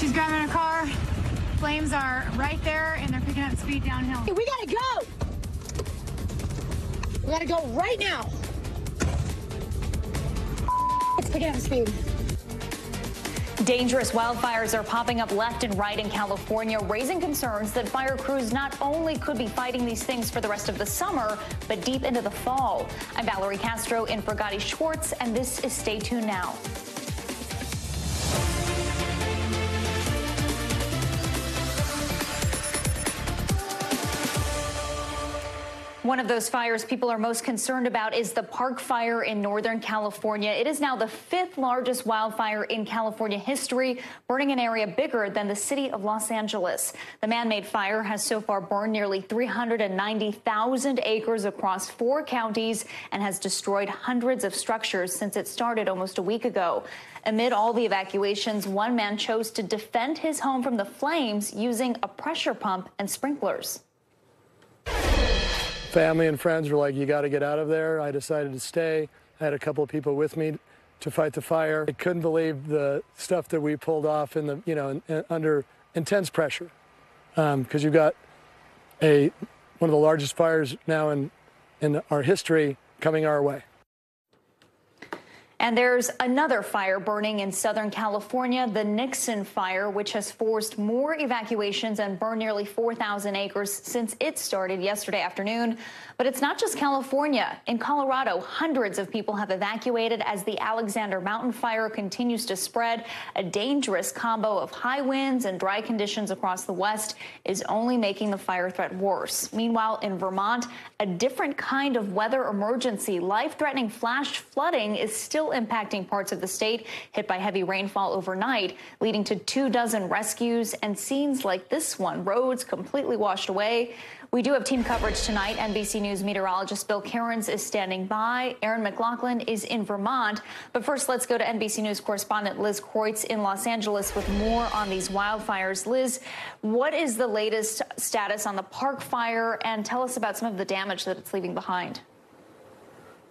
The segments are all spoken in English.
She's grabbing her car. Flames are right there, and they're picking up speed downhill. Hey, we gotta go! We gotta go right now! It's picking up speed. Dangerous wildfires are popping up left and right in California, raising concerns that fire crews not only could be fighting these things for the rest of the summer, but deep into the fall. I'm Valerie Castro in for Gadi Schwartz, and this is Stay Tuned Now. One of those fires people are most concerned about is the Park Fire in Northern California. It is now the 5th largest wildfire in California history, burning an area bigger than the city of Los Angeles. The man-made fire has so far burned nearly 390,000 acres across 4 counties and has destroyed hundreds of structures since it started almost a week ago. Amid all the evacuations, one man chose to defend his home from the flames using a pressure pump and sprinklers. Family and friends were like, you got to get out of there. I decided to stay. I had a couple of people with me to fight the fire. I couldn't believe the stuff that we pulled off in the, under intense pressure, because you've got one of the largest fires now in our history coming our way. And there's another fire burning in Southern California, the Nixon fire, which has forced more evacuations and burned nearly 4,000 acres since it started yesterday afternoon. But it's not just California. In Colorado, hundreds of people have evacuated as the Alexander Mountain fire continues to spread. A dangerous combo of high winds and dry conditions across the West is only making the fire threat worse. Meanwhile, in Vermont, a different kind of weather emergency, life-threatening flash flooding, is still impacting parts of the state hit by heavy rainfall overnight, leading to 24 rescues and scenes like this one, roads completely washed away. We do have team coverage tonight. NBC News meteorologist Bill Cairns is standing by. Aaron McLaughlin is in Vermont. But first, let's go to NBC News correspondent Liz Kreutz in Los Angeles with more on these wildfires. Liz, what is the latest status on the Park Fire? And tell us about some of the damage that it's leaving behind.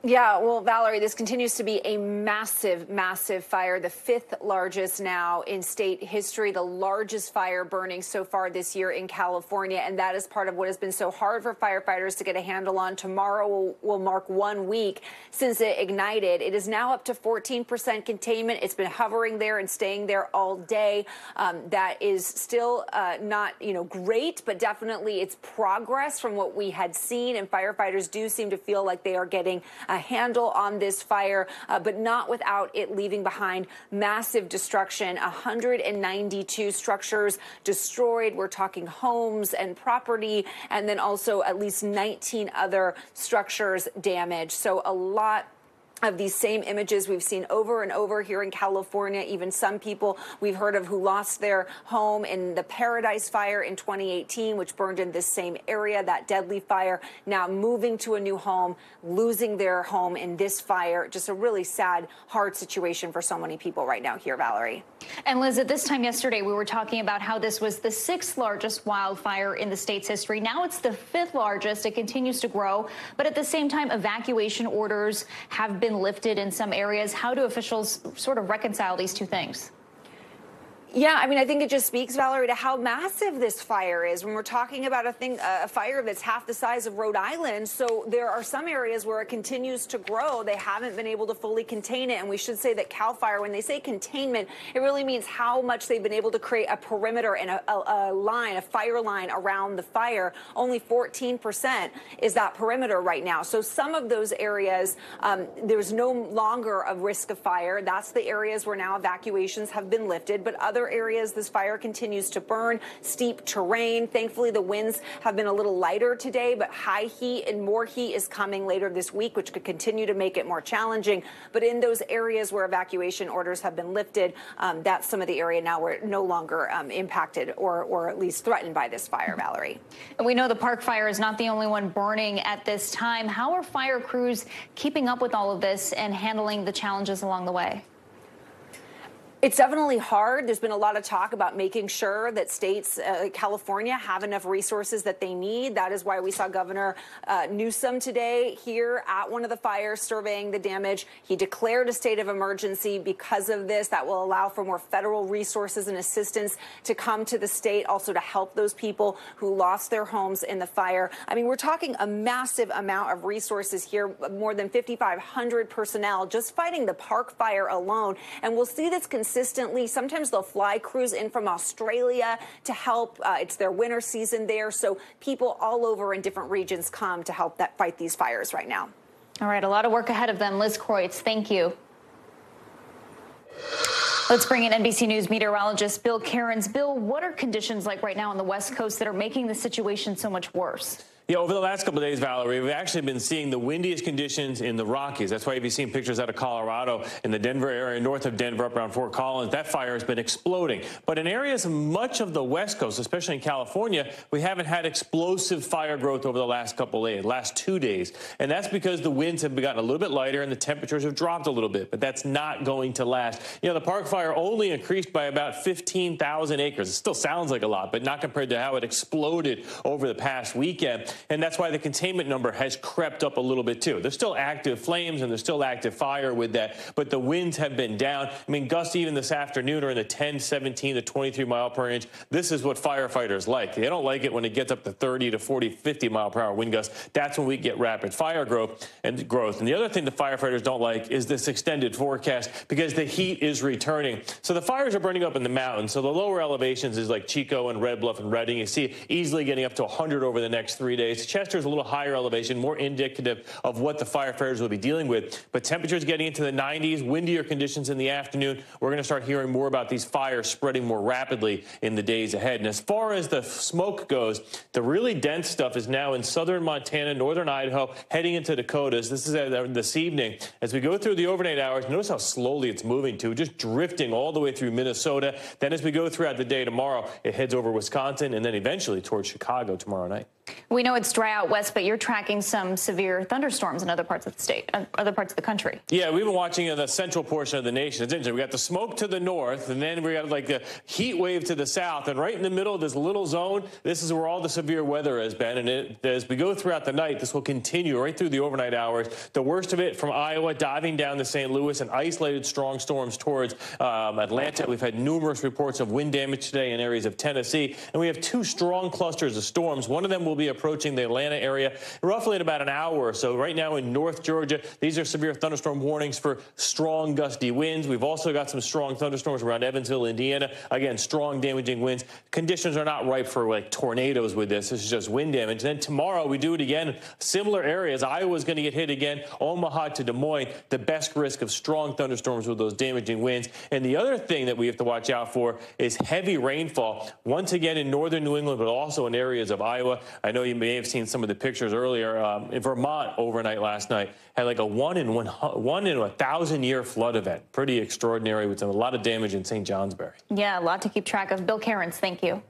Yeah, well, Valerie, this continues to be a massive, massive fire, the 5th largest now in state history, the largest fire burning so far this year in California. And that is part of what has been so hard for firefighters to get a handle on. Tomorrow will mark 1 week since it ignited. It is now up to 14% containment. It's been hovering there and staying there all day. That is still not, great, but definitely it's progress from what we had seen. And firefighters do seem to feel like they are getting a handle on this fire, but not without it leaving behind massive destruction. 192 structures destroyed. We're talking homes and property, and then also at least 19 other structures damaged. So a lot of these same images we've seen over and over here in California. Even some people we've heard of who lost their home in the Paradise Fire in 2018, which burned in this same area, that deadly fire, now moving to a new home, losing their home in this fire. Just a really sad, hard situation for so many people right now here, Valerie. And Liz, at this time yesterday, we were talking about how this was the 6th largest wildfire in the state's history. Now it's the 5th largest. It continues to grow. But at the same time, evacuation orders have been lifted in some areas. How do officials sort of reconcile these two things? Yeah, I mean, I think it just speaks, Valerie, to how massive this fire is. When we're talking about a fire that's half the size of Rhode Island, so there are some areas where it continues to grow. They haven't been able to fully contain it, and we should say that CAL FIRE, when they say containment, it really means how much they've been able to create a perimeter and a line, a fire line around the fire. Only 14% is that perimeter right now. So some of those areas, there's no longer a risk of fire. That's the areas where now evacuations have been lifted, but other areas this fire continues to burn. Steep terrain. Thankfully, the winds have been a little lighter today, but high heat and more heat is coming later this week, which could continue to make it more challenging. But in those areas where evacuation orders have been lifted, that's some of the area now where no longer impacted or at least threatened by this fire, Valerie. And we know the Park Fire is not the only one burning at this time. How are fire crews keeping up with all of this and handling the challenges along the way? It's definitely hard. There's been a lot of talk about making sure that states, California, have enough resources that they need. That is why we saw Governor Newsom today here at one of the fires surveying the damage. He declared a state of emergency because of this. That will allow for more federal resources and assistance to come to the state, also to help those people who lost their homes in the fire. I mean, we're talking a massive amount of resources here, more than 5,500 personnel just fighting the Park Fire alone. And we'll see this consistently. Sometimes they'll fly crews in from Australia to help. It's their winter season there. So people all over in different regions come to help fight these fires right now. All right. A lot of work ahead of them. Liz Kreutz, thank you. Let's bring in NBC News meteorologist Bill Cairns. Bill, what are conditions like right now on the West Coast that are making the situation so much worse? Yeah, over the last couple of days, Valerie, we've actually been seeing the windiest conditions in the Rockies. That's why you've seen pictures out of Colorado, in the Denver area, north of Denver, up around Fort Collins. That fire has been exploding. But in areas much of the West Coast, especially in California, we haven't had explosive fire growth over the last couple of days, last 2 days. And that's because the winds have gotten a little bit lighter and the temperatures have dropped a little bit. But that's not going to last. You know, the Park Fire only increased by about 15,000 acres. It still sounds like a lot, but not compared to how it exploded over the past weekend. And that's why the containment number has crept up a little bit, too. There's still active flames and there's still active fire with that, but the winds have been down. I mean, gusts even this afternoon are in the 10, 17 to 23 mile per inch. This is what firefighters like. They don't like it when it gets up to 30 to 40, 50 mile per hour wind gusts. That's when we get rapid fire growth. And the other thing the firefighters don't like is this extended forecast because the heat is returning. So the fires are burning up in the mountains. So the lower elevations is like Chico and Red Bluff and Redding. You see easily getting up to 100 over the next 3 days. Chester's a little higher elevation, more indicative of what the firefighters will be dealing with. But temperatures getting into the 90s, windier conditions in the afternoon. We're going to start hearing more about these fires spreading more rapidly in the days ahead. And as far as the smoke goes, the really dense stuff is now in southern Montana, northern Idaho, heading into Dakotas. This is this evening. As we go through the overnight hours, notice how slowly it's moving to, just drifting all the way through Minnesota. Then as we go throughout the day tomorrow, it heads over Wisconsin and then eventually towards Chicago tomorrow night. We know it's dry out west, but you're tracking some severe thunderstorms in other parts of the state, other parts of the country. Yeah, we've been watching the central portion of the nation. It's interesting. We got the smoke to the north, and then we got like the heat wave to the south. And right in the middle of this little zone, this is where all the severe weather has been. And as we go throughout the night, this will continue right through the overnight hours. The worst of it from Iowa, diving down to St. Louis, and isolated strong storms towards Atlanta. We've had numerous reports of wind damage today in areas of Tennessee. And we have two strong clusters of storms. One of them will be approaching the Atlanta area roughly in about an hour or so. Right now in North Georgia, these are severe thunderstorm warnings for strong gusty winds. We've also got some strong thunderstorms around Evansville, Indiana. Again, strong damaging winds. Conditions are not ripe for like tornadoes with this. This is just wind damage. Then tomorrow we do it again. Similar areas. Iowa's going to get hit again. Omaha to Des Moines. The best risk of strong thunderstorms with those damaging winds. And the other thing that we have to watch out for is heavy rainfall. Once again in northern New England, but also in areas of Iowa. I know you may have seen some of the pictures earlier. In Vermont overnight last night had like a 1 in 1,000 year flood event. Pretty extraordinary with a lot of damage in St. Johnsbury. Yeah, a lot to keep track of. Bill Cairns, thank you.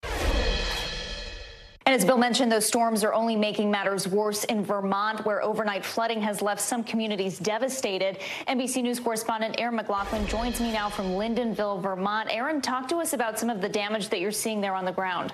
And as Bill mentioned, those storms are only making matters worse in Vermont, where overnight flooding has left some communities devastated. NBC News correspondent Aaron McLaughlin joins me now from Lyndonville, Vermont. Aaron, talk to us about some of the damage that you're seeing there on the ground.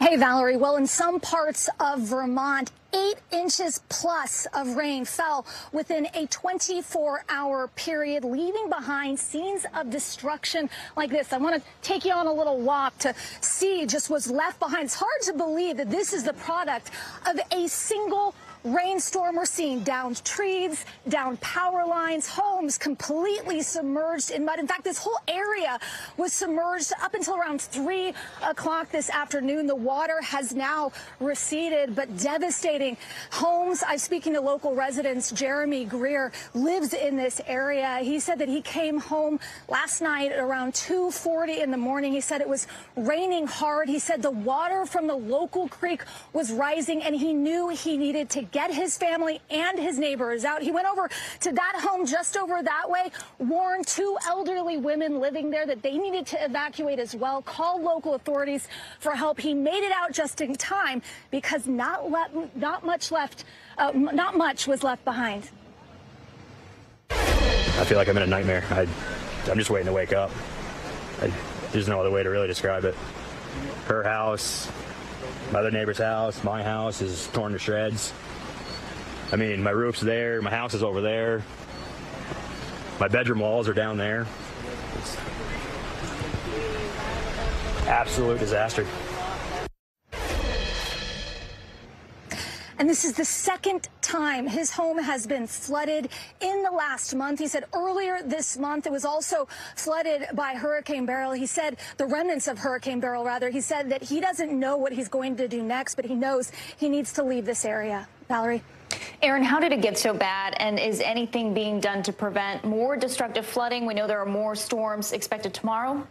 Hey, Valerie. Well, in some parts of Vermont, 8 inches plus of rain fell within a 24-hour period, leaving behind scenes of destruction like this. I want to take you on a little walk to see just what's left behind. It's hard to believe that this is the product of a single rainstorm. We're seeing downed trees, downed power lines, homes completely submerged in mud. In fact, this whole area was submerged up until around 3 o'clock this afternoon. The water has now receded, but devastating homes. I'm speaking to local residents. Jeremy Greer lives in this area. He said that he came home last night at around 2:40 in the morning. He said it was raining hard. He said the water from the local creek was rising, and he knew he needed to get his family and his neighbors out. He went over to that home just over that way, warned 2 elderly women living there that they needed to evacuate as well, called local authorities for help. He made it out just in time because not much was left behind. I feel like I'm in a nightmare. I'm just waiting to wake up. There's no other way to really describe it. Her house, my other neighbor's house, my house is torn to shreds. I mean, my roof's there, my house is over there. My bedroom walls are down there. It's absolute disaster. And this is the second time his home has been flooded in the last month. He said earlier this month it was also flooded by Hurricane Beryl. He said the remnants of Hurricane Beryl, rather. He said that he doesn't know what he's going to do next, but he knows he needs to leave this area. Valerie? Aaron, how did it get so bad? And is anything being done to prevent more destructive flooding? We know there are more storms expected tomorrow.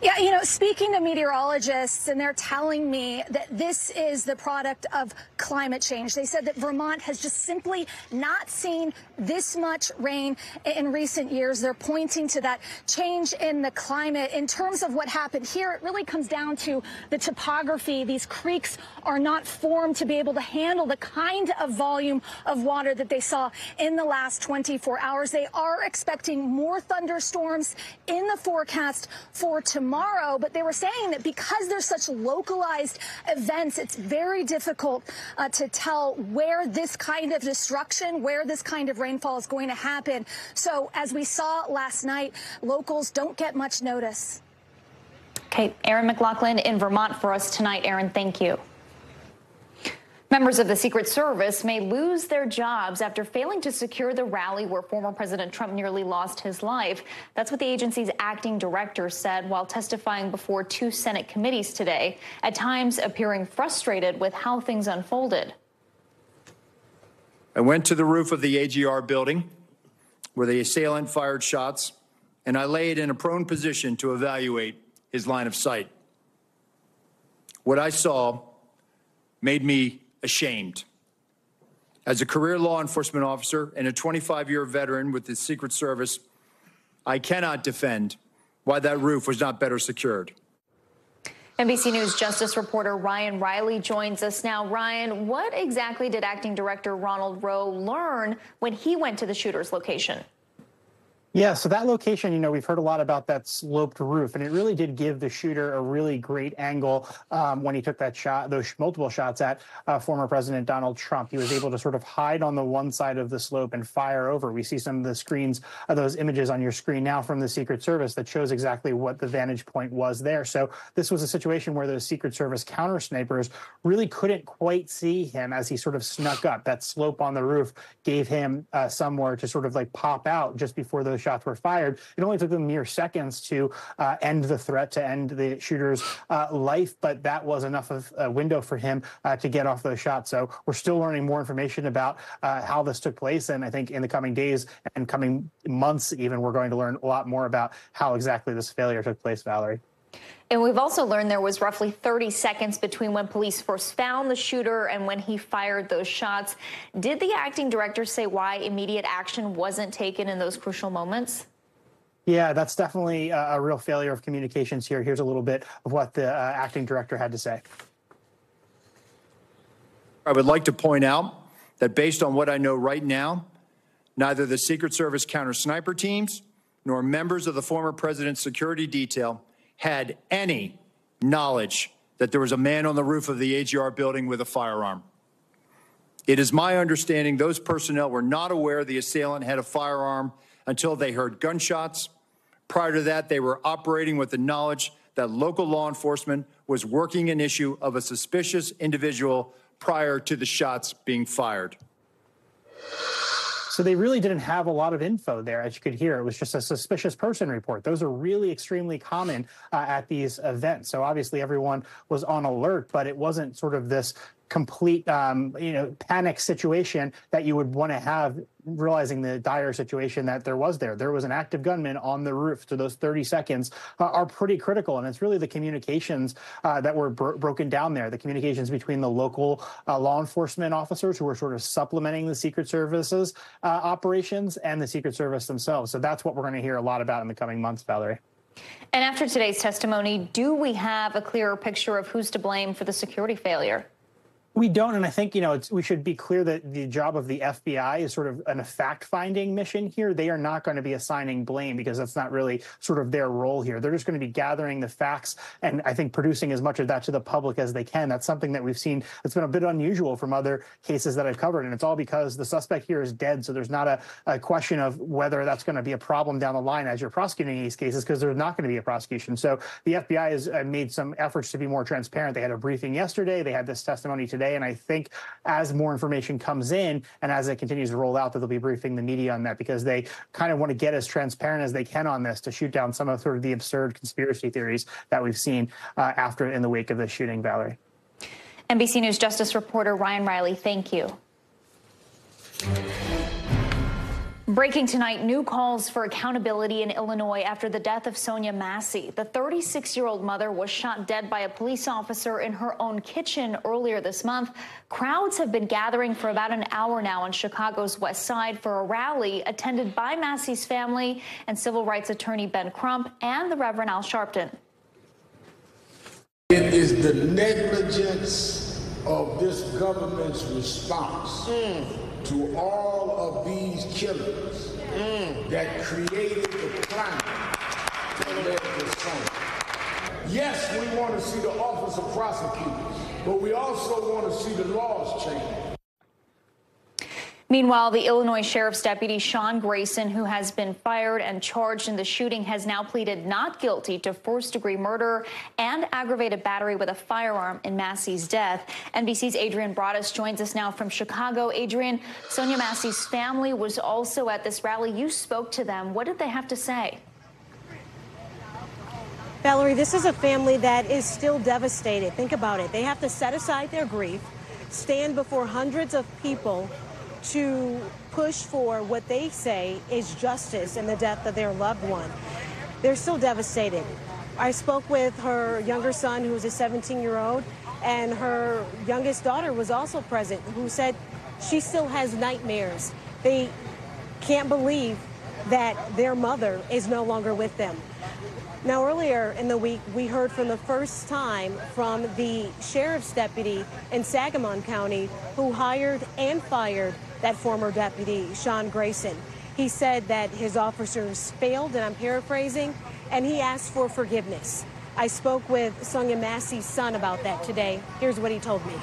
Yeah, you know, speaking to meteorologists, and they're telling me that this is the product of climate change. They said that Vermont has just simply not seen this much rain in recent years. They're pointing to that change in the climate. In terms of what happened here, it really comes down to the topography. These creeks are not formed to be able to handle the kind of volume of water that they saw in the last 24 hours. They are expecting more thunderstorms in the forecast for tomorrow, but they were saying that because there's such localized events, it's very difficult to tell where this kind of destruction, where this kind of rainfall is going to happen. So as we saw last night, locals don't get much notice. Okay, Aaron McLaughlin in Vermont for us tonight. Aaron, thank you. Members of the Secret Service may lose their jobs after failing to secure the rally where former President Trump nearly lost his life. That's what the agency's acting director said while testifying before 2 Senate committees today, at times appearing frustrated with how things unfolded. I went to the roof of the AGR building where the assailant fired shots, and I laid in a prone position to evaluate his line of sight. What I saw made me ashamed. As a career law enforcement officer and a 25-year veteran with the Secret Service, I cannot defend why that roof was not better secured. NBC News Justice reporter Ryan Riley joins us now. Ryan, what exactly did Acting Director Ronald Rowe learn when he went to the shooter's location? Yeah, so that location, you know, we've heard a lot about that sloped roof, and it really did give the shooter a really great angle when he took that shot, those multiple shots at former President Donald Trump. He was able to sort of hide on the one side of the slope and fire over. We see some of the screens, those images on your screen now from the Secret Service that shows exactly what the vantage point was there. So this was a situation where those Secret Service counter snipers really couldn't quite see him as he sort of snuck up. That slope on the roof gave him somewhere to sort of like pop out just before those shots were fired. It only took them mere seconds to end the threat, to end the shooter's life, but that was enough of a window for him to get off those shots. So we're still learning more information about how this took place, and I think in the coming days and coming months even, we're going to learn a lot more about how exactly this failure took place, Valerie. And we've also learned there was roughly 30 seconds between when police first found the shooter and when he fired those shots. Did the acting director say why immediate action wasn't taken in those crucial moments? Yeah, that's definitely a real failure of communications here. Here's a little bit of what the acting director had to say. I would like to point out that based on what I know right now, neither the Secret Service counter sniper teams nor members of the former president's security detail had any knowledge that there was a man on the roof of the AGR building with a firearm. It is my understanding those personnel were not aware the assailant had a firearm until they heard gunshots. Prior to that, they were operating with the knowledge that local law enforcement was working an issue of a suspicious individual prior to the shots being fired. So they really didn't have a lot of info there, as you could hear. It was just a suspicious person report. Those are really extremely common at these events. So obviously everyone was on alert, but it wasn't sort of this complete, panic situation that you would want to have, realizing the dire situation that there was there. There was an active gunman on the roof, so those 30 seconds are pretty critical, and it's really the communications that were broken down there, the communications between the local law enforcement officers who were sort of supplementing the Secret Service's operations and the Secret Service themselves. So that's what we're going to hear a lot about in the coming months, Valerie. And after today's testimony, do we have a clearer picture of who's to blame for the security failure? We don't, and I think, we should be clear that the job of the FBI is sort of a fact-finding mission here. They are not going to be assigning blame because that's not really sort of their role here. They're just going to be gathering the facts and I think producing as much of that to the public as they can. That's something that we've seen that's been a bit unusual from other cases that I've covered, and it's all because the suspect here is dead, so there's not a question of whether that's going to be a problem down the line as you're prosecuting these cases, because there's not going to be a prosecution. So the FBI has made some efforts to be more transparent. They had a briefing yesterday. They had this testimony today. And I think as more information comes in and as it continues to roll out, that they'll be briefing the media on that, because they kind of want to get as transparent as they can on this to shoot down some of sort of the absurd conspiracy theories that we've seen after in the wake of the shooting, Valerie. NBC News Justice reporter Ryan Riley, thank you. Breaking tonight, new calls for accountability in Illinois after the death of Sonya Massey. The 36-year-old mother was shot dead by a police officer in her own kitchen earlier this month. Crowds have been gathering for about an hour now on Chicago's West Side for a rally attended by Massey's family and civil rights attorney Ben Crump and the Reverend Al Sharpton. It is the negligence of this government's response to all of these killings that created the climate that led to Sonya. Yes, we want to see the office of prosecutors, but we also want to see the laws change. Meanwhile, the Illinois Sheriff's Deputy Sean Grayson, who has been fired and charged in the shooting, has now pleaded not guilty to first-degree murder and aggravated battery with a firearm in Massey's death. NBC's Adrian Broaddus joins us now from Chicago. Adrian, Sonya Massey's family was also at this rally. You spoke to them. What did they have to say? Valerie, this is a family that is still devastated. Think about it. They have to set aside their grief, stand before hundreds of people to push for what they say is justice in the death of their loved one. They're still devastated. I spoke with her younger son, who was a 17-year-old, and her youngest daughter was also present, who said she still has nightmares. They can't believe that their mother is no longer with them. Now, earlier in the week, we heard for the first time from the sheriff's deputy in Sangamon County who hired and fired that former deputy, Sean Grayson. He said that his officers failed, and I'm paraphrasing, and he asked for forgiveness. I spoke with Sonya Massey's son about that today. Here's what he told me.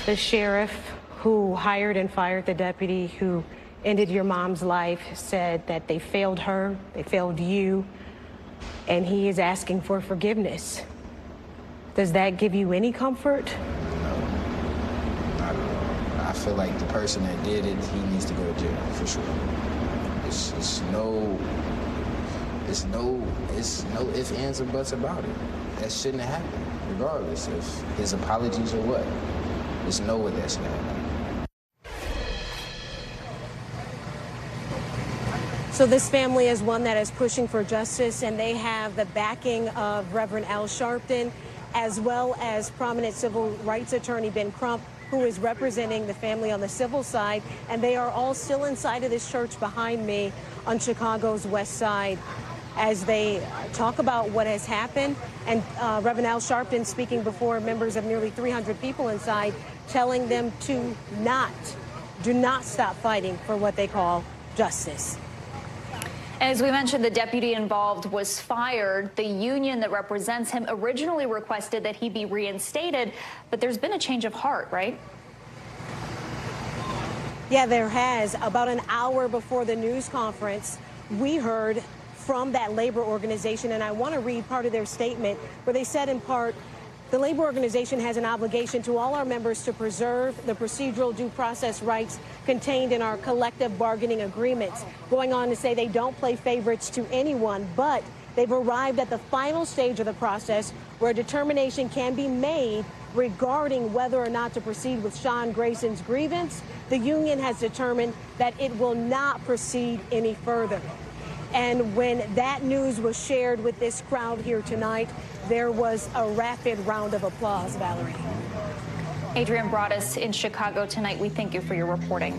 The sheriff who hired and fired the deputy who ended your mom's life said that they failed her, they failed you, and he is asking for forgiveness. Does that give you any comfort? No, not at all. I feel like the person that did it, he needs to go to jail for sure. It's no ifs, ands, or buts about it. That shouldn't have happened, regardless of his apologies or what. There's no way that should happen. So this family is one that is pushing for justice, and they have the backing of Reverend Al Sharpton, as well as prominent civil rights attorney Ben Crump, who is representing the family on the civil side. And they are all still inside of this church behind me on Chicago's West Side as they talk about what has happened. And Reverend Al Sharpton speaking before members of nearly 300 people inside, telling them to do not stop fighting for what they call justice. As we mentioned, the deputy involved was fired. The union that represents him originally requested that he be reinstated, but there's been a change of heart, right? Yeah, there has. About an hour before the news conference, we heard from that labor organization, and I want to read part of their statement where they said in part, the labor organization has an obligation to all our members to preserve the procedural due process rights contained in our collective bargaining agreements. Going on to say they don't play favorites to anyone, but they've arrived at the final stage of the process where a determination can be made regarding whether or not to proceed with Sean Grayson's grievance. The union has determined that it will not proceed any further. And when that news was shared with this crowd here tonight, there was a rapid round of applause, Valerie. Adrian Broaddus in Chicago tonight. We thank you for your reporting.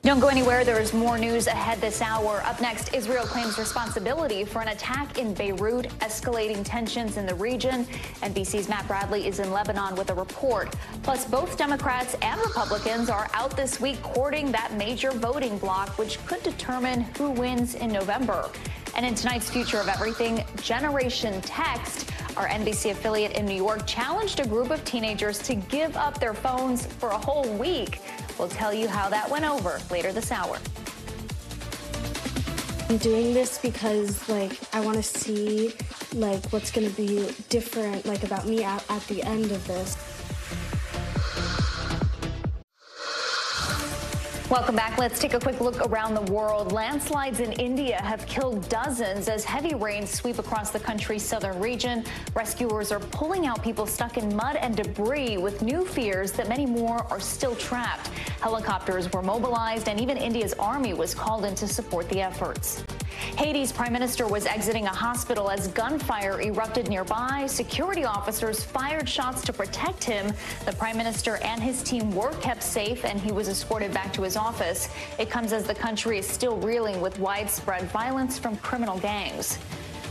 Don't go anywhere. There is more news ahead this hour. Up next, Israel claims responsibility for an attack in Beirut, escalating tensions in the region. NBC's Matt Bradley is in Lebanon with a report. Plus, both Democrats and Republicans are out this week courting that major voting bloc, which could determine who wins in November. And in tonight's Future of Everything, Generation Text, our NBC affiliate in New York challenged a group of teenagers to give up their phones for a whole week. We'll tell you how that went over later this hour. I'm doing this because, I want to see, what's going to be different, about me at the end of this. Welcome back. Let's take a quick look around the world. Landslides in India have killed dozens as heavy rains sweep across the country's southern region. Rescuers are pulling out people stuck in mud and debris with new fears that many more are still trapped. Helicopters were mobilized and even India's army was called in to support the efforts. Haiti's prime minister was exiting a hospital as gunfire erupted nearby. Security officers fired shots to protect him. The prime minister and his team were kept safe and he was escorted back to his office. It comes as the country is still reeling with widespread violence from criminal gangs.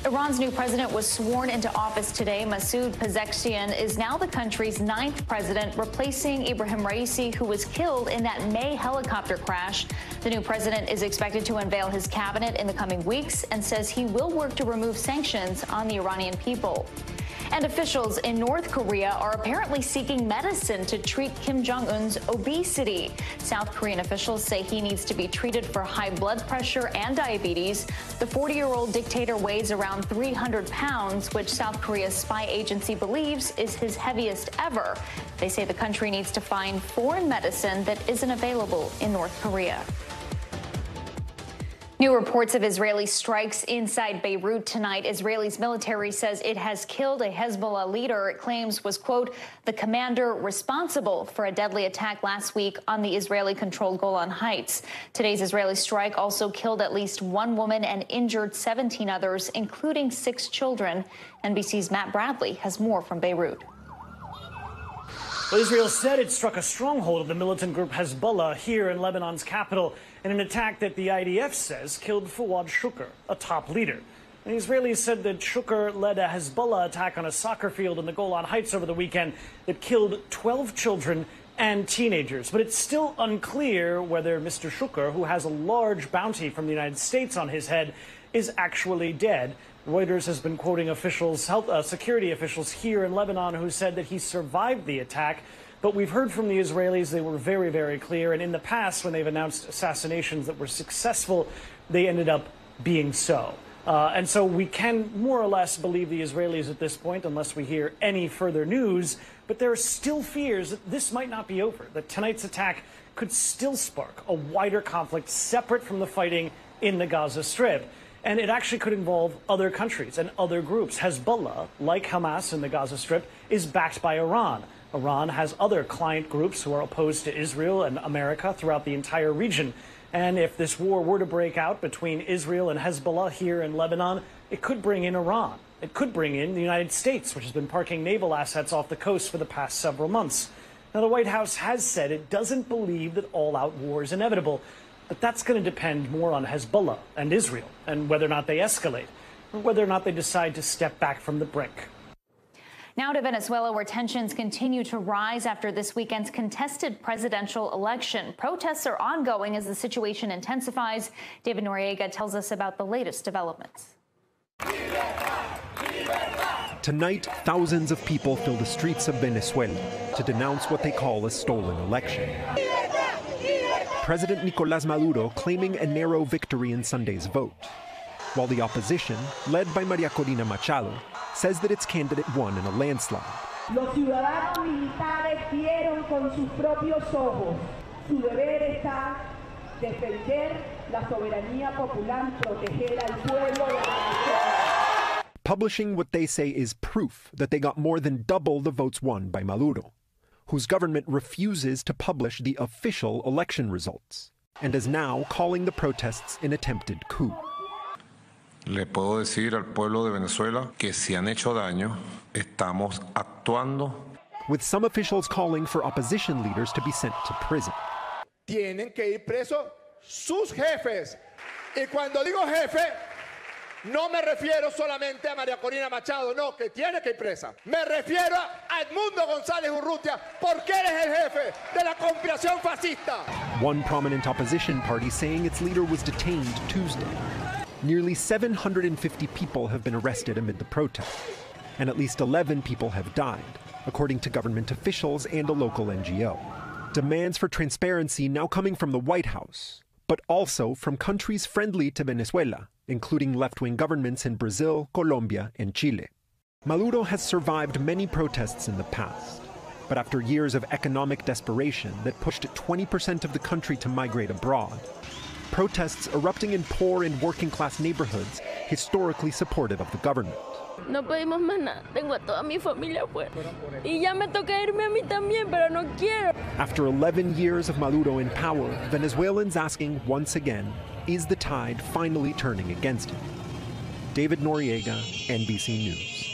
Iran's new president was sworn into office today. Masoud Pezeshkian is now the country's 9th president, replacing Ibrahim Raisi, who was killed in that May helicopter crash. The new president is expected to unveil his cabinet in the coming weeks and says he will work to remove sanctions on the Iranian people. And officials in North Korea are apparently seeking medicine to treat Kim Jong-un's obesity. South Korean officials say he needs to be treated for high blood pressure and diabetes. The 40-year-old dictator weighs around 300 pounds, which South Korea's spy agency believes is his heaviest ever. They say the country needs to find foreign medicine that isn't available in North Korea. New reports of Israeli strikes inside Beirut tonight. Israel's military says it has killed a Hezbollah leader it claims was, quote, the commander responsible for a deadly attack last week on the Israeli-controlled Golan Heights. Today's Israeli strike also killed at least 1 woman and injured 17 others, including 6 children. NBC's Matt Bradley has more from Beirut. Well, Israel said it struck a stronghold of the militant group Hezbollah here in Lebanon's capital in an attack that the IDF says killed Fouad Shukr, a top leader. The Israelis said that Shukr led a Hezbollah attack on a soccer field in the Golan Heights over the weekend that killed 12 children and teenagers. But it's still unclear whether Mr. Shukr, who has a large bounty from the United States on his head, is actually dead. Reuters has been quoting officials, security officials here in Lebanon who said that he survived the attack. But we've heard from the Israelis they were very, very clear. And in the past, when they've announced assassinations that were successful, they ended up being so. And so we can more or less believe the Israelis at this point, unless we hear any further news. But there are still fears that this might not be over, that tonight's attack could still spark a wider conflict separate from the fighting in the Gaza Strip. And it actually could involve other countries and other groups. Hezbollah, like Hamas in the Gaza Strip, is backed by Iran. Iran has other client groups who are opposed to Israel and America throughout the entire region. And if this war were to break out between Israel and Hezbollah here in Lebanon, it could bring in Iran. It could bring in the United States, which has been parking naval assets off the coast for the past several months. Now, the White House has said it doesn't believe that all-out war is inevitable. But that's going to depend more on Hezbollah and Israel and whether or not they escalate or whether or not they decide to step back from the brink. Now to Venezuela, where tensions continue to rise after this weekend's contested presidential election. Protests are ongoing as the situation intensifies. David Noriega tells us about the latest developments. Tonight, thousands of people fill the streets of Venezuela to denounce what they call a stolen election. President Nicolás Maduro claiming a narrow victory in Sunday's vote, while the opposition, led by María Corina Machado, says that its candidate won in a landslide. Los ciudadanos militares vieron con sus propios ojos. Su deber está defender la soberanía popular, proteger al pueblo de Venezuela. Publishing what they say is proof that they got more than double the votes won by Maduro, whose government refuses to publish the official election results and is now calling the protests an attempted coup. Le puedo decir al pueblo de Venezuela que si han hecho daño, estamos actuando. With some officials calling for opposition leaders to be sent to prison. Tienen que ir presos sus jefes. Y cuando digo jefe, no me refiero solamente a María Corina Machado, no, que tiene que ir presa. Me refiero a Edmundo González Urrutia, porque eres el jefe de la conspiración fascista. One prominent opposition party saying its leader was detained Tuesday. Nearly 750 people have been arrested amid the protest, and at least 11 people have died, according to government officials and a local NGO. Demands for transparency now coming from the White House, but also from countries friendly to Venezuela, including left-wing governments in Brazil, Colombia, and Chile. Maduro has survived many protests in the past, but after years of economic desperation that pushed 20% of the country to migrate abroad, protests erupting in poor and working-class neighborhoods historically supportive of the government. No pedimos más nada. Tengo a toda mi familia afuera. Y ya me toca irme a mí también, pero no quiero. After 11 years of Maduro in power, Venezuelans asking once again, is the tide finally turning against him? David Noriega, NBC News.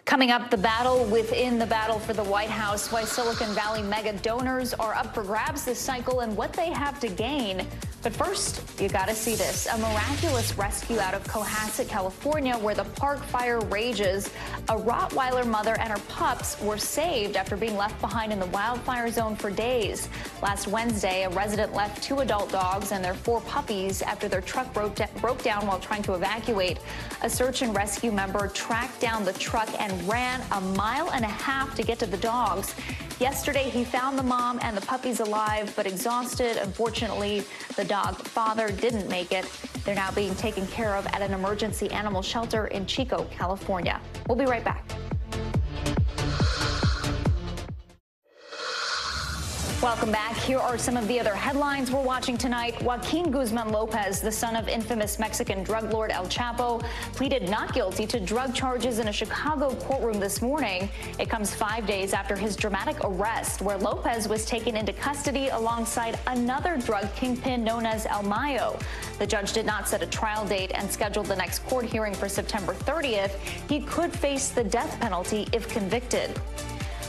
Coming up, the battle within the battle for the White House, why Silicon Valley mega donors are up for grabs this cycle and what they have to gain. But first, you gotta see this. A miraculous rescue out of Cohasset, California, where the park fire rages. A Rottweiler mother and her pups were saved after being left behind in the wildfire zone for days. Last Wednesday, a resident left 2 adult dogs and their 4 puppies after their truck broke down while trying to evacuate. A search and rescue member tracked down the truck and ran 1.5 miles to get to the dogs. Yesterday, he found the mom and the puppies alive, but exhausted. Unfortunately, the dog father didn't make it. They're now being taken care of at an emergency animal shelter in Chico, California. We'll be right back. Welcome back. Here are some of the other headlines we're watching tonight. Joaquin Guzman Lopez, the son of infamous Mexican drug lord El Chapo, pleaded not guilty to drug charges in a Chicago courtroom this morning. It comes 5 days after his dramatic arrest, where Lopez was taken into custody alongside another drug kingpin known as El Mayo. The judge did not set a trial date and scheduled the next court hearing for September 30th. He could face the death penalty if convicted.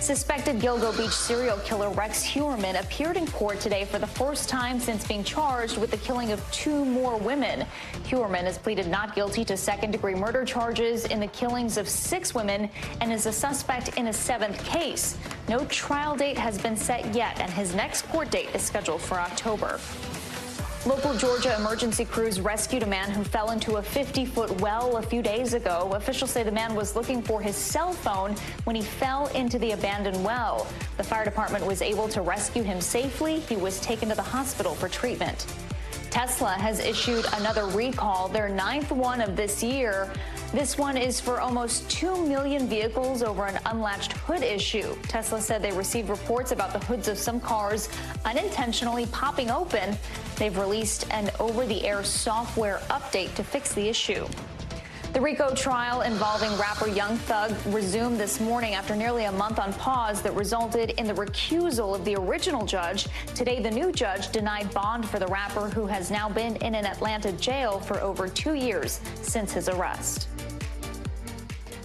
Suspected Gilgo Beach serial killer Rex Heuermann appeared in court today for the first time since being charged with the killing of 2 more women. Heuermann has pleaded not guilty to second-degree murder charges in the killings of 6 women and is a suspect in a 7th case. No trial date has been set yet, and his next court date is scheduled for October. Local Georgia emergency crews rescued a man who fell into a 50-foot well a few days ago. Officials say the man was looking for his cell phone when he fell into the abandoned well. The fire department was able to rescue him safely. He was taken to the hospital for treatment. Tesla has issued another recall, their 9th one of this year. This one is for almost 2 million vehicles over an unlatched hood issue. Tesla said they received reports about the hoods of some cars unintentionally popping open. They've released an over-the-air software update to fix the issue. The RICO trial involving rapper Young Thug resumed this morning after nearly a month on pause that resulted in the recusal of the original judge. Today, the new judge denied bond for the rapper, who has now been in an Atlanta jail for over 2 years since his arrest.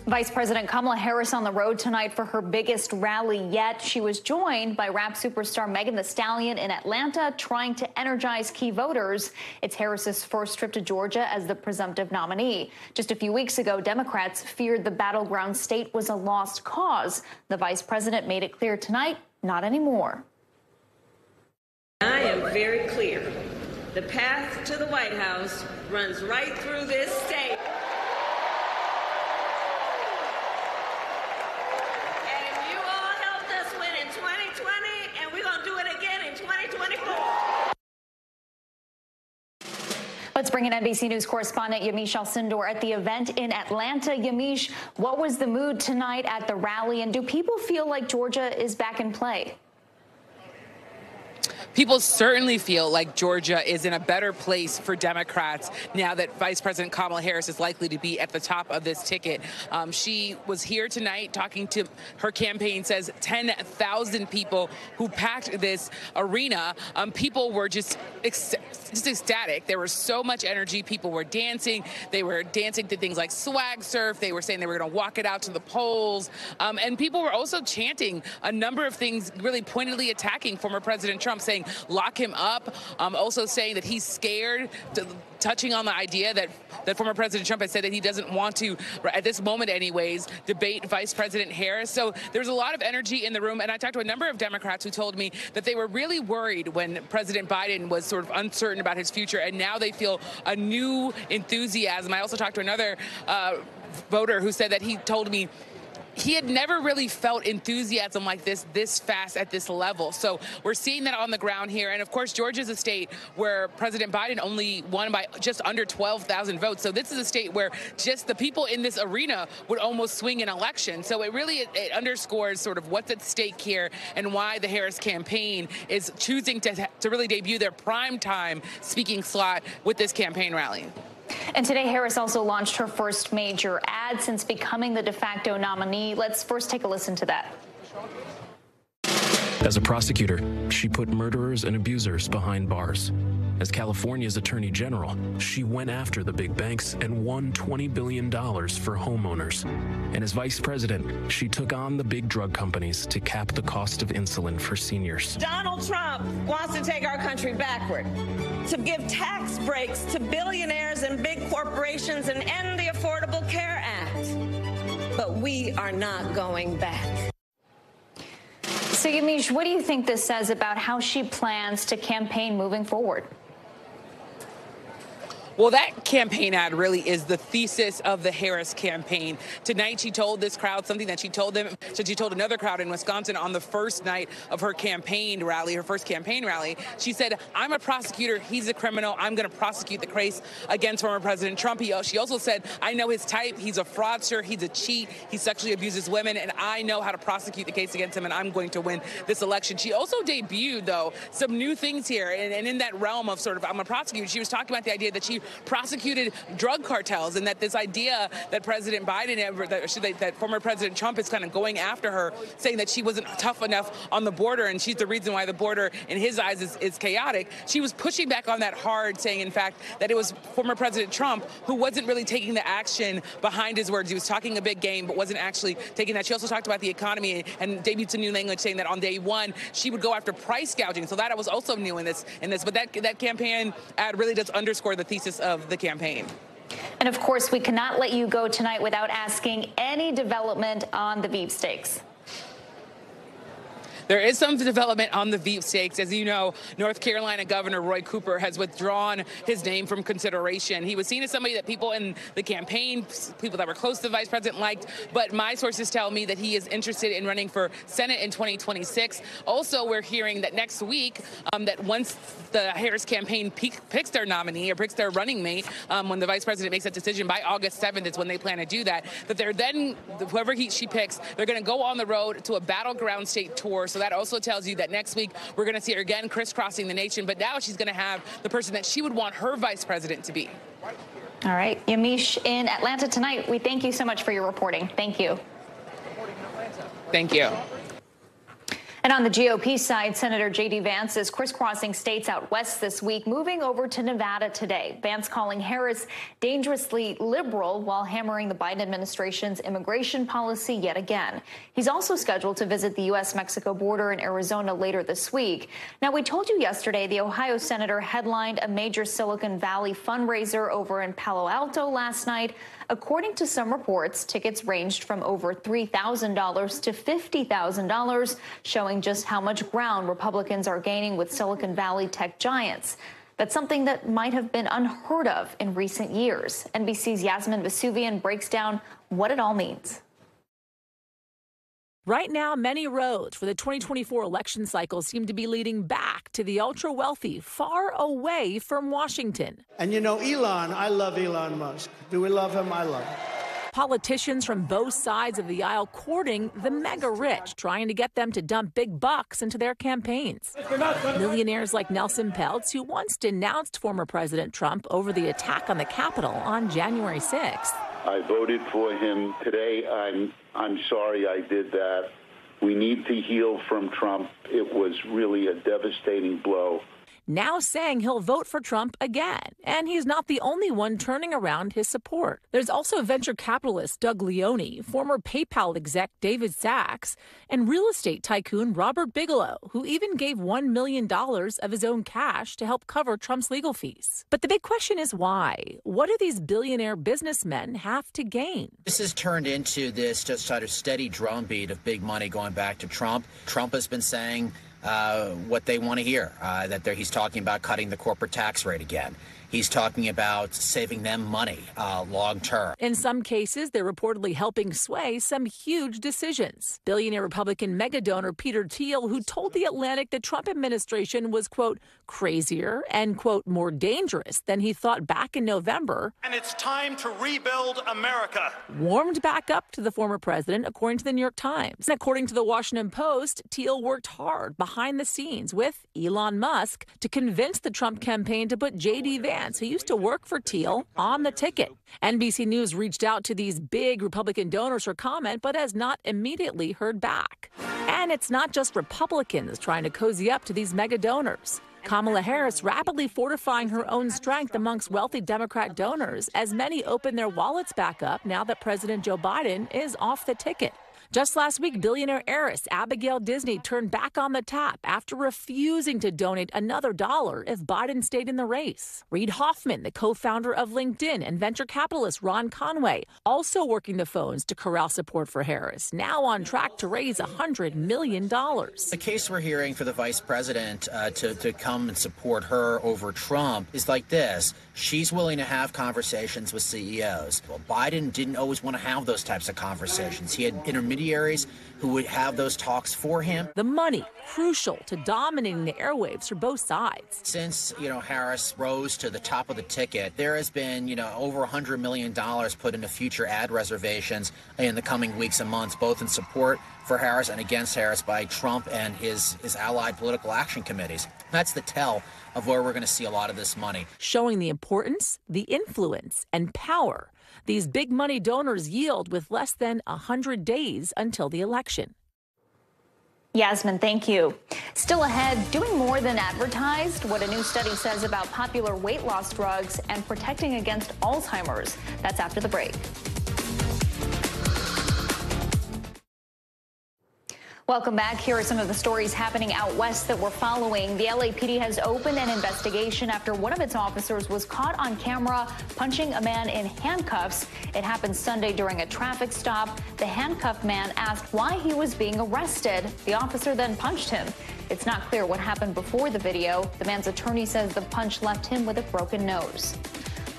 Vice President Kamala Harris on the road tonight for her biggest rally yet. She was joined by rap superstar Megan Thee Stallion in Atlanta, trying to energize key voters. It's Harris's first trip to Georgia as the presumptive nominee. Just a few weeks ago, Democrats feared the battleground state was a lost cause. The vice president made it clear tonight, not anymore. I am very clear. The path to the White House runs right through this state. Let's bring in NBC News correspondent Yamiche Alcindor at the event in Atlanta. Yamiche, what was the mood tonight at the rally, and do people feel like Georgia is back in play? People certainly feel like Georgia is in a better place for Democrats now that Vice President Kamala Harris is likely to be at the top of this ticket. She was here tonight talking to her campaign, says 10,000 people who packed this arena. People were just ecstatic. There was so much energy. People were dancing. They were dancing to things like swag surf. They were saying they were going to walk it out to the polls. And people were also chanting a number of things, really pointedly attacking former President Trump, saying lock him up. Also saying that he's scared, touching on the idea that former President Trump has said that he doesn't want to, at this moment anyways, debate Vice President Harris. So there's a lot of energy in the room. And I talked to a number of Democrats who told me that they were really worried when President Biden was sort of uncertain about his future. And now they feel a new enthusiasm. I also talked to another voter who said that he told me he had never really felt enthusiasm like this fast at this level. So we're seeing that on the ground here. And of course, Georgia's a state where President Biden only won by just under 12,000 votes. So this is a state where just the people in this arena would almost swing an election. So it underscores sort of what's at stake here and why the Harris campaign is choosing to really debut their primetime speaking slot with this campaign rally. And today, Harris also launched her first major ad since becoming the de facto nominee. Let's first take a listen to that. As a prosecutor, she put murderers and abusers behind bars. As California's attorney general, she went after the big banks and won $20 billion for homeowners. And as vice president, she took on the big drug companies to cap the cost of insulin for seniors. Donald Trump wants to take our country backward, to give tax breaks to billionaires and big corporations and end the Affordable Care Act. But we are not going back. So, Yamiche, what do you think this says about how she plans to campaign moving forward? Well, that campaign ad really is the thesis of the Harris campaign. Tonight, she told this crowd something that she told another crowd in Wisconsin on the first night of her campaign rally, her first campaign rally. She said, I'm a prosecutor, he's a criminal, I'm going to prosecute the case against former President Trump. She also said, I know his type, he's a fraudster, he's a cheat, he sexually abuses women, and I know how to prosecute the case against him, and I'm going to win this election. She also debuted, though, some new things here, and in that realm of sort of, I'm a prosecutor, she was talking about the idea that she prosecuted drug cartels, and that this idea that President Biden, that former President Trump is kind of going after her, saying that she wasn't tough enough on the border, and she's the reason why the border, in his eyes, is chaotic. She was pushing back on that hard, saying, in fact, that it was former President Trump who wasn't really taking the action behind his words. He was talking a big game, but wasn't actually taking that. She also talked about the economy and debuted some new language, saying that on day one, she would go after price gouging. So that was also new in this. But that campaign ad really does underscore the thesis of the campaign. And of course, we cannot let you go tonight without asking any development on the Veep stakes. There is some development on the Veep stakes. As you know, North Carolina Governor Roy Cooper has withdrawn his name from consideration. He was seen as somebody that people in the campaign, people that were close to the vice president, liked. But my sources tell me that he is interested in running for Senate in 2026. Also, we're hearing that next week, that once the Harris campaign picks their nominee or picks their running mate, when the vice president makes that decision by August 7th is when they plan to do that, that they're then, whoever she picks, they're going to go on the road to a battleground state tour. So that also tells you that next week we're going to see her again crisscrossing the nation. But now she's going to have the person that she would want her vice president to be. All right. Yamiche in Atlanta tonight, we thank you so much for your reporting. Thank you. Thank you. And on the GOP side, Senator J.D. Vance is crisscrossing states out west this week, moving over to Nevada today. Vance calling Harris dangerously liberal while hammering the Biden administration's immigration policy yet again. He's also scheduled to visit the U.S.-Mexico border in Arizona later this week. Now, we told you yesterday the Ohio senator headlined a major Silicon Valley fundraiser over in Palo Alto last night. According to some reports, tickets ranged from over $3,000 to $50,000, showing just how much ground Republicans are gaining with Silicon Valley tech giants. That's something that might have been unheard of in recent years. NBC's Yasmin Vesuvian breaks down what it all means. Right now, many roads for the 2024 election cycle seem to be leading back to the ultra-wealthy, far away from Washington. And you know, Elon, I love Elon Musk. Do we love him? I love him. Politicians from both sides of the aisle courting the mega-rich, trying to get them to dump big bucks into their campaigns. Millionaires like Nelson Peltz, who once denounced former President Trump over the attack on the Capitol on January 6th. I voted for him today. I'm sorry I did that. We need to heal from Trump. It was really a devastating blow. now saying he'll vote for Trump again. And he's not the only one turning around his support. There's also venture capitalist Doug Leone, former PayPal exec David Sachs, and real estate tycoon Robert Bigelow, who even gave $1 million of his own cash to help cover Trump's legal fees. But the big question is why? What do these billionaire businessmen have to gain? This has turned into this just sort of steady drumbeat of big money going back to Trump. Trump has been saying what they want to hear, that he's talking about cutting the corporate tax rate again. He's talking about saving them money long term. In some cases, they're reportedly helping sway some huge decisions. Billionaire Republican mega donor Peter Thiel, who told The Atlantic the Trump administration was, quote, crazier and, quote, more dangerous than he thought back in November. And it's time to rebuild America. Warmed back up to the former president, according to the New York Times. And according to the Washington Post, Thiel worked hard behind the scenes with Elon Musk to convince the Trump campaign to put J.D. Vance, who used to work for Thiel, on the ticket. NBC News reached out to these big Republican donors for comment, but has not immediately heard back. And it's not just Republicans trying to cozy up to these mega donors. Kamala Harris rapidly fortifying her own strength amongst wealthy Democrat donors as many open their wallets back up now that President Joe Biden is off the ticket. Just last week, billionaire heiress Abigail Disney turned back on the tap after refusing to donate another $1 if Biden stayed in the race. Reid Hoffman, the co-founder of LinkedIn, and venture capitalist Ron Conway, also working the phones to corral support for Harris, now on track to raise $100 million. The case we're hearing for the vice president to come and support her over Trump is like this. She's willing to have conversations with CEOs. Well, Biden didn't always want to have those types of conversations. He had intermediaries who would have those talks for him. The money, crucial to dominating the airwaves for both sides. Since, Harris rose to the top of the ticket, there has been, over $100 million put into future ad reservations in the coming weeks and months, both in support for Harris and against Harris by Trump and his allied political action committees. That's the tell of where we're going to see a lot of this money. Showing the importance, the influence, and power these big money donors yield with less than 100 days until the election. Yasmin, thank you. Still ahead, doing more than advertised, what a new study says about popular weight loss drugs and protecting against Alzheimer's. That's after the break. Welcome back. Here are some of the stories happening out west that we're following. The LAPD has opened an investigation after one of its officers was caught on camera punching a man in handcuffs. It happened Sunday during a traffic stop. The handcuffed man asked why he was being arrested. The officer then punched him. It's not clear what happened before the video. The man's attorney says the punch left him with a broken nose.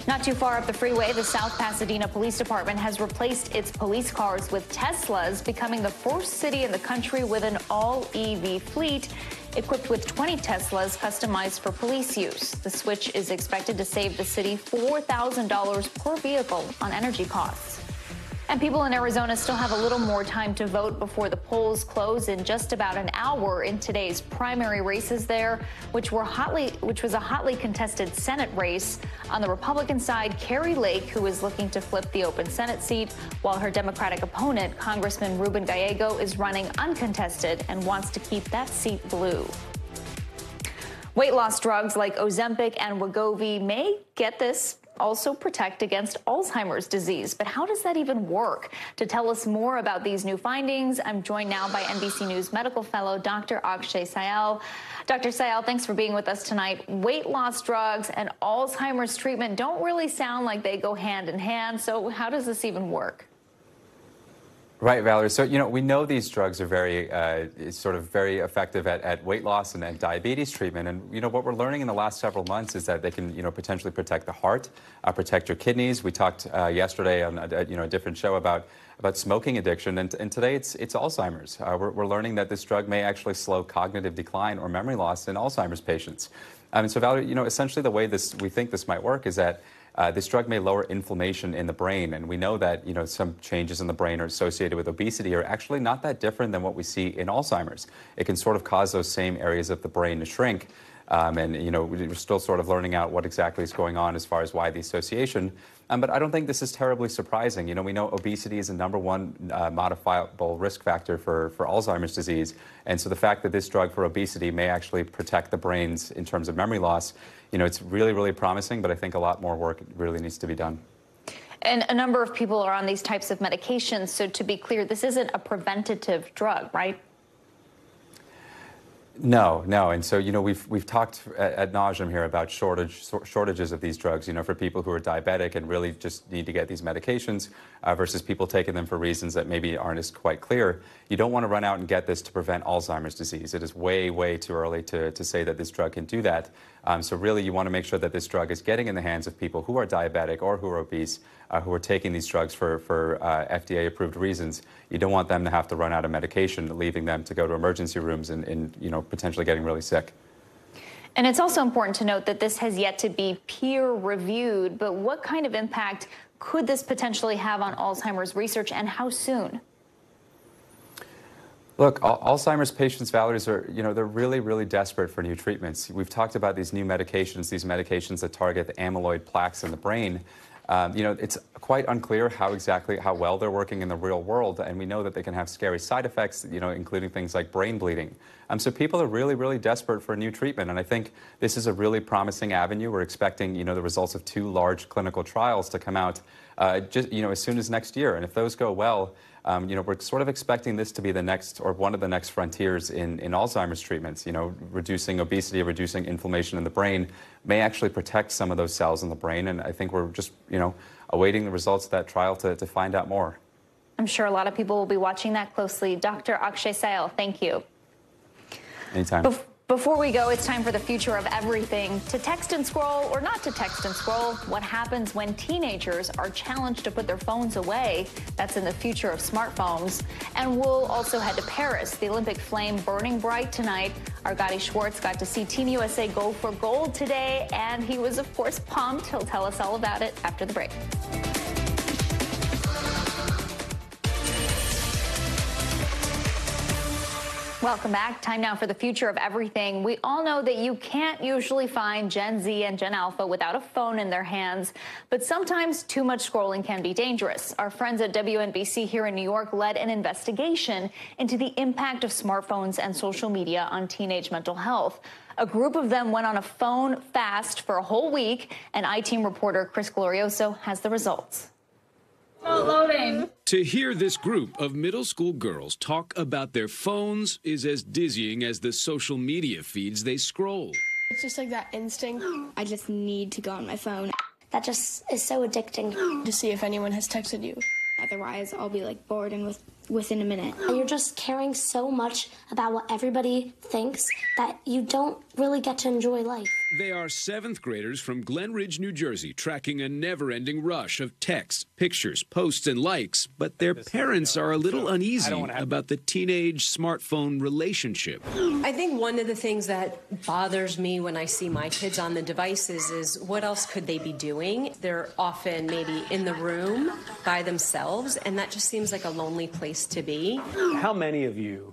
Not too far up the freeway, the South Pasadena Police Department has replaced its police cars with Teslas, becoming the first city in the country with an all-EV fleet equipped with 20 Teslas customized for police use. The switch is expected to save the city $4,000 per vehicle on energy costs. And people in Arizona still have a little more time to vote before the polls close in just about an hour in today's primary races there, which was a hotly contested Senate race. On the Republican side, Carrie Lake, who is looking to flip the open Senate seat, while her Democratic opponent, Congressman Ruben Gallego, is running uncontested and wants to keep that seat blue. Weight loss drugs like Ozempic and Wegovy may, get this, also protect against Alzheimer's disease. But how does that even work? To tell us more about these new findings, I'm joined now by NBC News medical fellow Dr. Akshay Syal. Dr. Syal, thanks for being with us tonight. Weight loss drugs and Alzheimer's treatment don't really sound like they go hand in hand. So how does this even work? Right, Valerie. So, we know these drugs are very effective at weight loss and diabetes treatment. And, what we're learning in the last several months is that they can, potentially protect the heart, protect your kidneys. We talked yesterday on, a different show about smoking addiction. And today it's Alzheimer's. We're learning that this drug may actually slow cognitive decline or memory loss in Alzheimer's patients. And so, Valerie, essentially the way we think this might work is that this drug may lower inflammation in the brain, and we know that some changes in the brain are associated with obesity are actually not that different than what we see in Alzheimer's. It can sort of cause those same areas of the brain to shrink. And, we're still sort of learning out what exactly is going on as far as why the association. But I don't think this is terribly surprising. We know obesity is the #1 modifiable risk factor for Alzheimer's disease. And so the fact that this drug for obesity may actually protect the brains in terms of memory loss, it's really, really promising, but I think a lot more work really needs to be done. And a number of people are on these types of medications. So to be clear, this isn't a preventative drug, right? No. And so, we've talked ad nauseum here about shortages of these drugs, for people who are diabetic and really just need to get these medications versus people taking them for reasons that maybe aren't as quite clear. You don't want to run out and get this to prevent Alzheimer's disease. It is way, way too early to say that this drug can do that. So really, you want to make sure that this drug is getting in the hands of people who are diabetic or who are obese, who are taking these drugs for FDA-approved reasons. You don't want them to have to run out of medication, leaving them to go to emergency rooms and potentially getting really sick. And it's also important to note that this has yet to be peer-reviewed. But what kind of impact could this potentially have on Alzheimer's research, and how soon? Look, Alzheimer's patients, Valerie, they're really, really desperate for new treatments. We've talked about these new medications, these that target the amyloid plaques in the brain. It's quite unclear how well they're working in the real world, and we know that they can have scary side effects, including things like brain bleeding. So people are really, really desperate for a new treatment, and I think this is a really promising avenue. We're expecting, the results of 2 large clinical trials to come out just, as soon as next year, and if those go well, we're sort of expecting this to be the next, or one of the next frontiers in Alzheimer's treatments. Reducing obesity, reducing inflammation in the brain may actually protect some of those cells in the brain. And I think we're just, awaiting the results of that trial to find out more. I'm sure a lot of people will be watching that closely. Dr. Akshay Sail, thank you. Anytime. Before we go, it's time for the future of everything. To text and scroll, or not to text and scroll, what happens when teenagers are challenged to put their phones away? That's in the future of smartphones. And we'll also head to Paris, the Olympic flame burning bright tonight. Our Gadi Schwartz got to see Team USA go for gold today, and he was, of course, pumped. He'll tell us all about it after the break. Welcome back. Time now for the future of everything. We all know that you can't usually find Gen Z and Gen Alpha without a phone in their hands, but sometimes too much scrolling can be dangerous. Our friends at WNBC here in New York led an investigation into the impact of smartphones and social media on teenage mental health. A group of them went on a phone fast for a whole week, and I-Team reporter Chris Glorioso has the results. Loading. To hear this group of middle school girls talk about their phones is as dizzying as the social media feeds they scroll. It's just like that instinct. I just need to go on my phone. That just is so addicting. To see if anyone has texted you. Otherwise, I'll be like bored and within a minute. You're just caring so much about what everybody thinks that you don't really get to enjoy life. They are 7th graders from Glen Ridge, New Jersey, tracking a never-ending rush of texts, pictures, posts, and likes. But their parents are a little uneasy about the teenage smartphone relationship. I think one of the things that bothers me when I see my kids on the devices is what else could they be doing? They're often maybe in the room by themselves, and that just seems like a lonely place to be. How many of you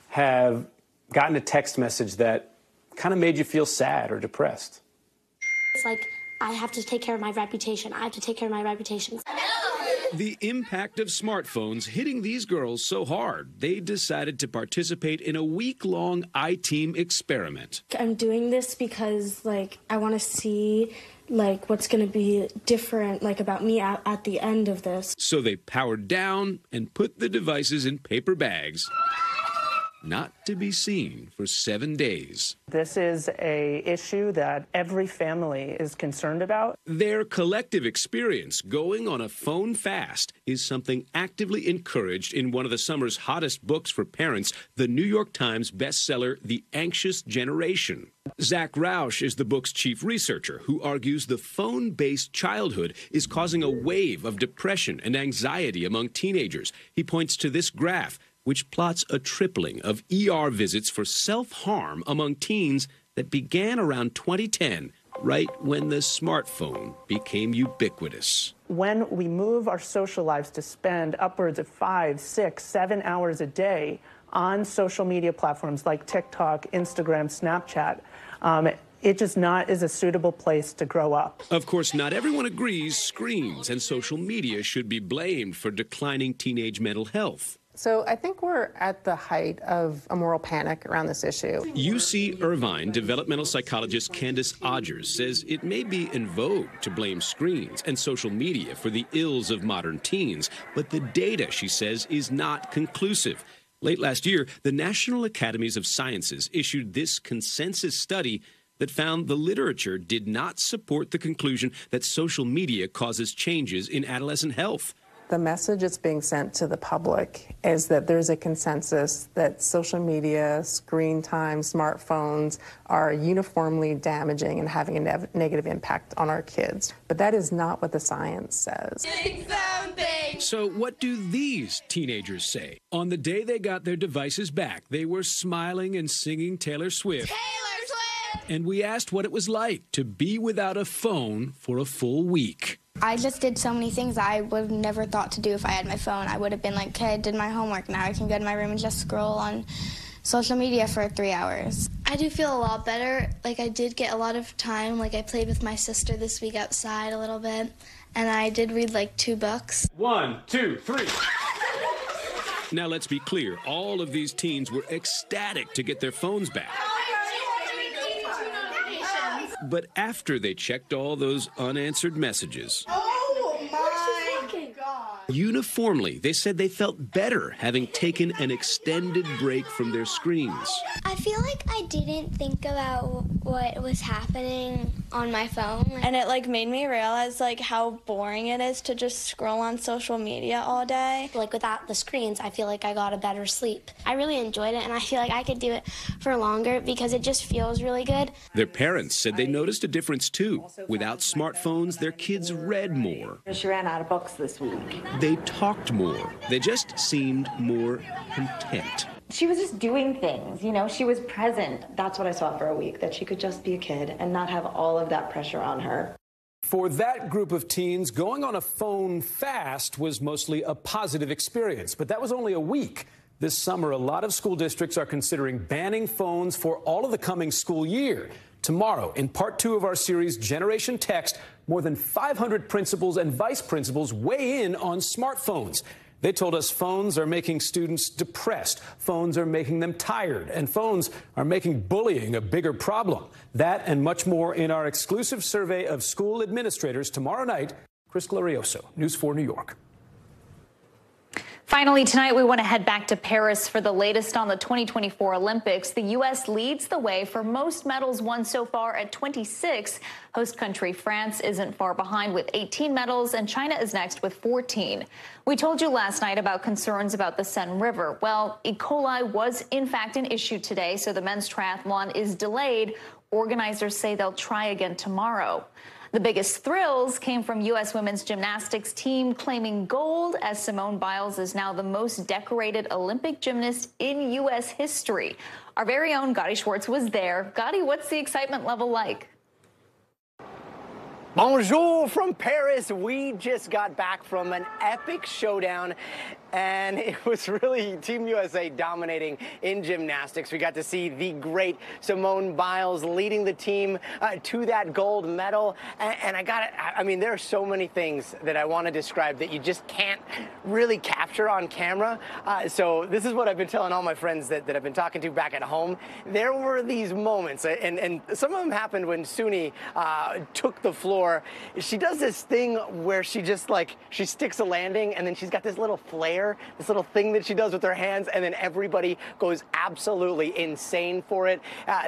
have gotten a text message that kind of made you feel sad or depressed? It's like, I have to take care of my reputation. I have to take care of my reputation. The impact of smartphones hitting these girls so hard, they decided to participate in a week-long I-Team experiment. I'm doing this because, I want to see, what's going to be different, about me at the end of this. So they powered down and put the devices in paper bags, not to be seen for 7 days. This is an issue that every family is concerned about. Their collective experience going on a phone fast is something actively encouraged in one of the summer's hottest books for parents, the New York Times bestseller, The Anxious Generation. Zach Rausch is the book's chief researcher, who argues the phone-based childhood is causing a wave of depression and anxiety among teenagers. He points to this graph, which plots a tripling of ER visits for self-harm among teens that began around 2010, right when the smartphone became ubiquitous. When we move our social lives to spend upwards of 5, 6, 7 hours a day on social media platforms like TikTok, Instagram, Snapchat, It just not is a suitable place to grow up. Of course, not everyone agrees screens and social media should be blamed for declining teenage mental health. So I think we're at the height of a moral panic around this issue. UC Irvine developmental psychologist Candace Odgers says it may be in vogue to blame screens and social media for the ills of modern teens, but the data, she says, is not conclusive. Late last year, the National Academies of Sciences issued this consensus study that found the literature did not support the conclusion that social media causes changes in adolescent health. The message that's being sent to the public is that there's a consensus that social media, screen time, smartphones are uniformly damaging and having a negative impact on our kids. But that is not what the science says. So what do these teenagers say? On the day they got their devices back, they were smiling and singing Taylor Swift. And we asked what it was like to be without a phone for a full week. I just did so many things I would have never thought to do if I had my phone. I would have been like, okay, I did my homework. Now I can go to my room and just scroll on social media for 3 hours. I do feel a lot better. Like, I did get a lot of time. Like, I played with my sister this week outside a little bit, and I did read like 2 books. 1, 2, 3. Now let's be clear. All of these teens were ecstatic to get their phones back. But after they checked all those unanswered messages, uniformly, they said they felt better having taken an extended break from their screens. I feel like I didn't think about what was happening on my phone. And it like made me realize like how boring it is to just scroll on social media all day. Like without the screens, I feel like I got a better sleep. I really enjoyed it, and I feel like I could do it for longer because it just feels really good. Their parents said they noticed a difference too. Without smartphones, their kids read more. She ran out of books this week. They talked more. They just seemed more content. She was just doing things, you know, she was present. That's what I saw for a week, that she could just be a kid and not have all of that pressure on her. For that group of teens, going on a phone fast was mostly a positive experience, but that was only a week. This summer, a lot of school districts are considering banning phones for all of the coming school year. Tomorrow, in part 2 of our series, Generation Text, more than 500 principals and vice principals weigh in on smartphones. They told us phones are making students depressed, phones are making them tired, and phones are making bullying a bigger problem. That and much more in our exclusive survey of school administrators tomorrow night. Chris Glorioso, News 4 New York. Finally, tonight, we want to head back to Paris for the latest on the 2024 Olympics. The U.S. leads the way for most medals won so far at 26. Host country France isn't far behind with 18 medals, and China is next with 14. We told you last night about concerns about the Seine River. Well, E. coli was, in fact, an issue today, so the men's triathlon is delayed. Organizers say they'll try again tomorrow. The biggest thrills came from U.S. women's gymnastics team claiming gold, as Simone Biles is now the most decorated Olympic gymnast in U.S. history. Our very own Gadi Schwartz was there. Gadi, what's the excitement level like? Bonjour from Paris. We just got back from an epic showdown, and it was really Team USA dominating in gymnastics. We got to see the great Simone Biles leading the team to that gold medal. And I mean, there are so many things that I want to describe that you just can't really capture on camera. So this is what I've been telling all my friends that I've been talking to back at home. There were these moments, and some of them happened when Suni took the floor. She does this thing where she just she sticks a landing, and then she's got this little flare, this little thing that she does with her hands, and then everybody goes absolutely insane for it.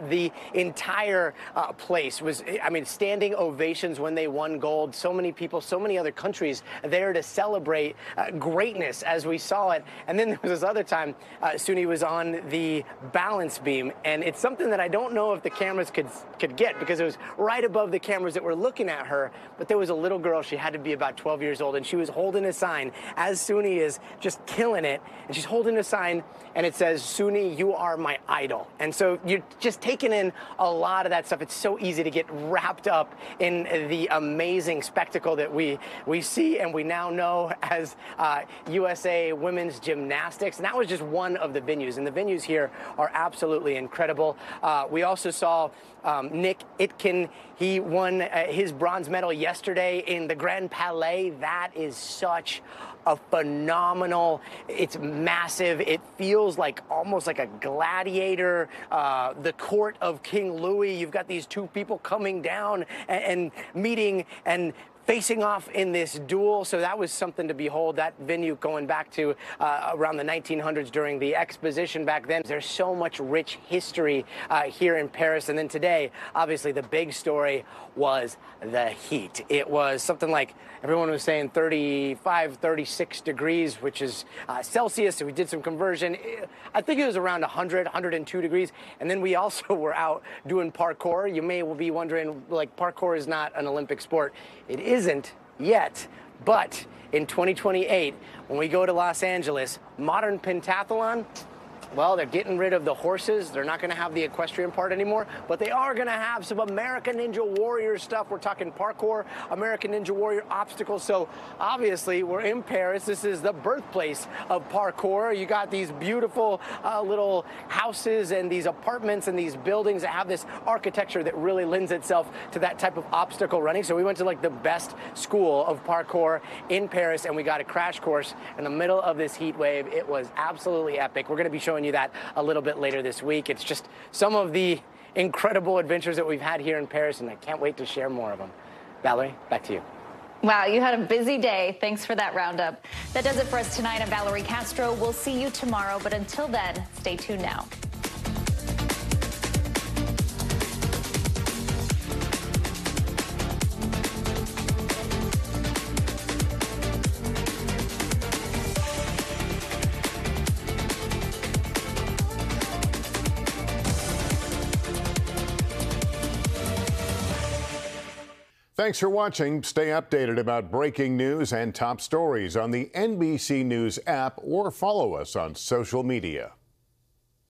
The entire place was, I mean, standing ovations when they won gold. So many people, so many other countries there to celebrate greatness as we saw it. And then there was this other time Suni was on the balance beam, and it's something that I don't know if the cameras could get, because it was right above the cameras that were looking at her, but there was a little girl. She had to be about 12 years old, and she was holding a sign as Suni is just killing it, and she's holding a sign, and it says, "Suni, you are my idol." And so you're just taking in a lot of that stuff. It's so easy to get wrapped up in the amazing spectacle that we see and we now know as USA women's gymnastics. And that was just one of the venues, and the venues here are absolutely incredible. We also saw Nick Itkin, he won his bronze medal yesterday in the Grand Palais. That is such a phenomenal, it's massive. It feels like almost like a gladiator, the court of King Louis. You've got these two people coming down and meeting and facing off in this duel. So that was something to behold. That venue going back to around the 1900s during the Exposition back then. There's so much rich history here in Paris. And then today, obviously, the big story was the heat. It was something like, everyone was saying 35, 36 degrees, which is Celsius. So we did some conversion. I think it was around 100, 102 degrees. And then we also were out doing parkour. You may be wondering, like, parkour is not an Olympic sport. It isn't yet, but in 2028, when we go to Los Angeles, modern pentathlon, well, they're getting rid of the horses. They're not going to have the equestrian part anymore, but they are going to have some American Ninja Warrior stuff. We're talking parkour, American Ninja Warrior obstacles. So obviously, we're in Paris. This is the birthplace of parkour. You got these beautiful little houses and these apartments and these buildings that have this architecture that really lends itself to that type of obstacle running. So we went to like the best school of parkour in Paris, and we got a crash course in the middle of this heat wave. It was absolutely epic. We're going to be showing you that a little bit later this week. It's just some of the incredible adventures that we've had here in Paris, and I can't wait to share more of them. Valerie, back to you. Wow, you had a busy day. Thanks for that roundup. That does it for us tonight. I'm Valerie Castro. We'll see you tomorrow, but until then, stay tuned now. Thanks for watching. Stay updated about breaking news and top stories on the NBC News app or follow us on social media.